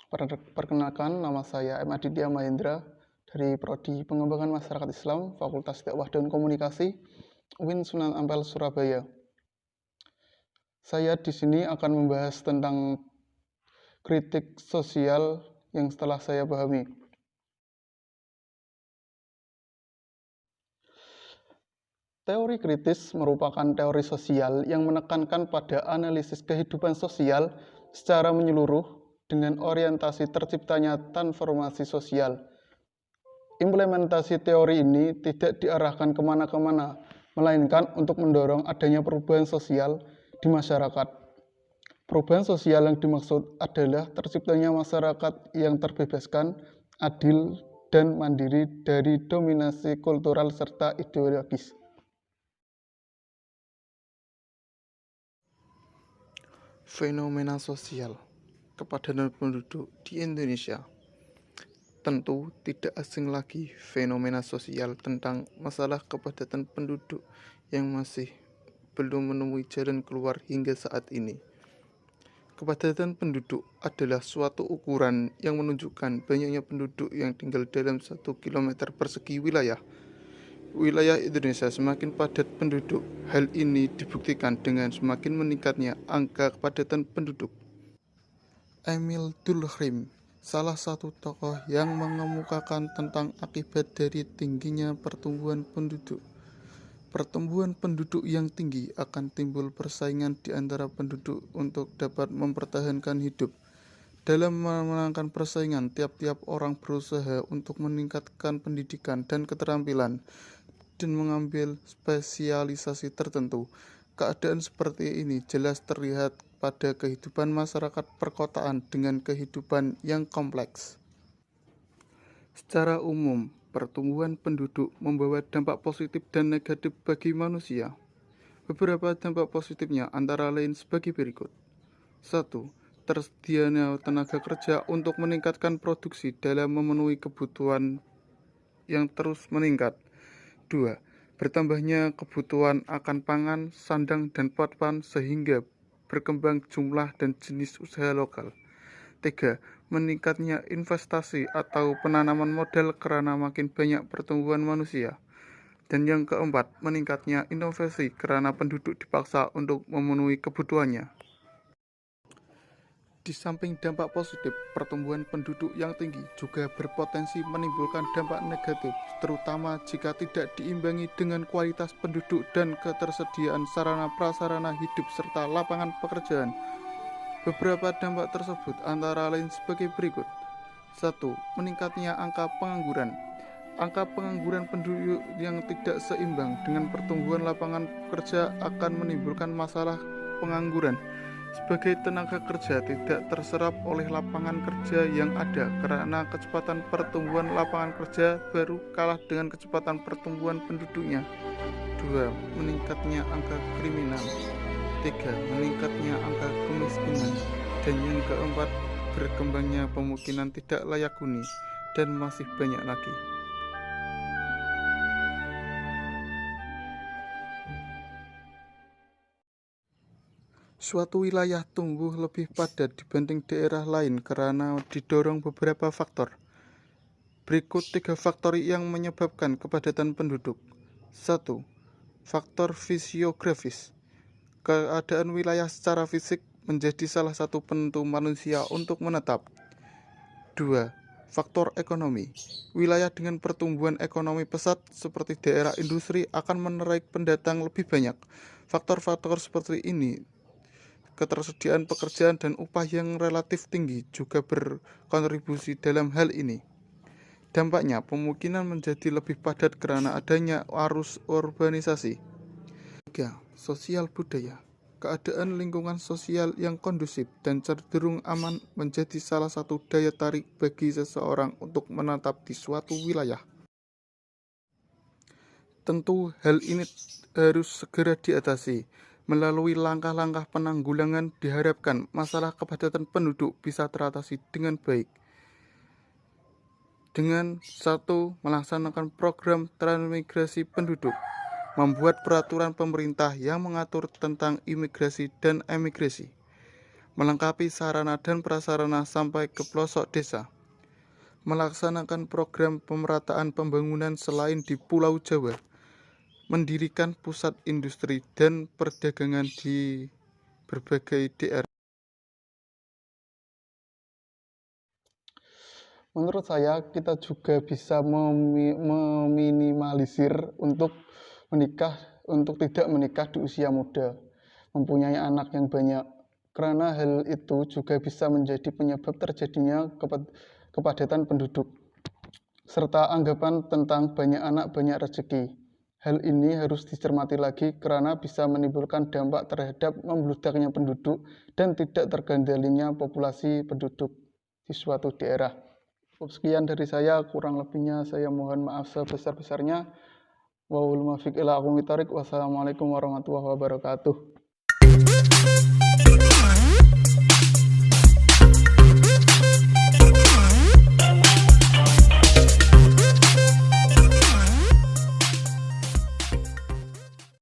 Perkenalkan, nama saya M. Aditya Mahendra dari Prodi Pengembangan Masyarakat Islam, Fakultas Dakwah dan Komunikasi, UIN Sunan Ampel, Surabaya. Saya di sini akan membahas tentang kritik sosial yang setelah saya pahami. Teori kritis merupakan teori sosial yang menekankan pada analisis kehidupan sosial secara menyeluruh dengan orientasi terciptanya transformasi sosial. Implementasi teori ini tidak diarahkan kemana-kemana, melainkan untuk mendorong adanya perubahan sosial di masyarakat. Perubahan sosial yang dimaksud adalah terciptanya masyarakat yang terbebaskan, adil, dan mandiri dari dominasi kultural serta ideologis. Fenomena sosial kepadatan penduduk di Indonesia. Tentu tidak asing lagi fenomena sosial tentang masalah kepadatan penduduk yang masih belum menemui jalan keluar hingga saat ini. Kepadatan penduduk adalah suatu ukuran yang menunjukkan banyaknya penduduk yang tinggal dalam 1 km persegi wilayah. Wilayah Indonesia semakin padat penduduk. Hal ini dibuktikan dengan semakin meningkatnya angka kepadatan penduduk. Emil Durkheim, salah satu tokoh yang mengemukakan tentang akibat dari tingginya pertumbuhan penduduk. Pertumbuhan penduduk yang tinggi akan timbul persaingan di antara penduduk untuk dapat mempertahankan hidup. Dalam memenangkan persaingan, tiap-tiap orang berusaha untuk meningkatkan pendidikan dan keterampilan dan mengambil spesialisasi tertentu. Keadaan seperti ini jelas terlihat pada kehidupan masyarakat perkotaan dengan kehidupan yang kompleks. Secara umum, pertumbuhan penduduk membawa dampak positif dan negatif bagi manusia. Beberapa dampak positifnya antara lain sebagai berikut. 1. Tersedianya tenaga kerja untuk meningkatkan produksi dalam memenuhi kebutuhan yang terus meningkat. 2. Bertambahnya kebutuhan akan pangan, sandang, dan papan sehingga berkembang jumlah dan jenis usaha lokal. 3. Meningkatnya investasi atau penanaman modal karena makin banyak pertumbuhan manusia. Dan yang keempat, meningkatnya inovasi karena penduduk dipaksa untuk memenuhi kebutuhannya. Di samping dampak positif, pertumbuhan penduduk yang tinggi juga berpotensi menimbulkan dampak negatif, terutama jika tidak diimbangi dengan kualitas penduduk dan ketersediaan sarana prasarana hidup serta lapangan pekerjaan. Beberapa dampak tersebut antara lain sebagai berikut. 1. Meningkatnya angka pengangguran. Angka pengangguran penduduk yang tidak seimbang dengan pertumbuhan lapangan kerja akan menimbulkan masalah pengangguran. Sebagai tenaga kerja tidak terserap oleh lapangan kerja yang ada karena kecepatan pertumbuhan lapangan kerja baru kalah dengan kecepatan pertumbuhan penduduknya. 2. Meningkatnya angka kriminal. 3. Meningkatnya angka kemiskinan. Dan yang keempat, berkembangnya pemukiman tidak layak huni, dan masih banyak lagi. Suatu wilayah tumbuh lebih padat dibanding daerah lain karena didorong beberapa faktor. Berikut 3 faktor yang menyebabkan kepadatan penduduk. 1. Faktor fisiografis. Keadaan wilayah secara fisik menjadi salah satu penentu manusia untuk menetap. 2. Faktor ekonomi. Wilayah dengan pertumbuhan ekonomi pesat seperti daerah industri akan menarik pendatang lebih banyak. Faktor-faktor seperti ini, ketersediaan pekerjaan dan upah yang relatif tinggi juga berkontribusi dalam hal ini. Dampaknya, pemukiman menjadi lebih padat karena adanya arus urbanisasi. 3. Sosial budaya. Keadaan lingkungan sosial yang kondusif dan cenderung aman menjadi salah satu daya tarik bagi seseorang untuk menetap di suatu wilayah. Tentu hal ini harus segera diatasi. Melalui langkah-langkah penanggulangan diharapkan masalah kepadatan penduduk bisa teratasi dengan baik. Dengan 1. Melaksanakan program transmigrasi penduduk. Membuat peraturan pemerintah yang mengatur tentang imigrasi dan emigrasi. melengkapi sarana dan prasarana sampai ke pelosok desa, melaksanakan program pemerataan pembangunan selain di Pulau Jawa, mendirikan pusat industri dan perdagangan di berbagai daerah. Menurut saya, kita juga bisa meminimalisir untuk tidak menikah di usia muda, mempunyai anak yang banyak, karena hal itu juga bisa menjadi penyebab terjadinya kepadatan penduduk, serta anggapan tentang banyak anak banyak rezeki. Hal ini harus dicermati lagi karena bisa menimbulkan dampak terhadap membludaknya penduduk dan tidak terkendalinya populasi penduduk di suatu daerah. Sekian dari saya, kurang lebihnya saya mohon maaf sebesar-besarnya. Wassalamualaikum warahmatullahi wabarakatuh.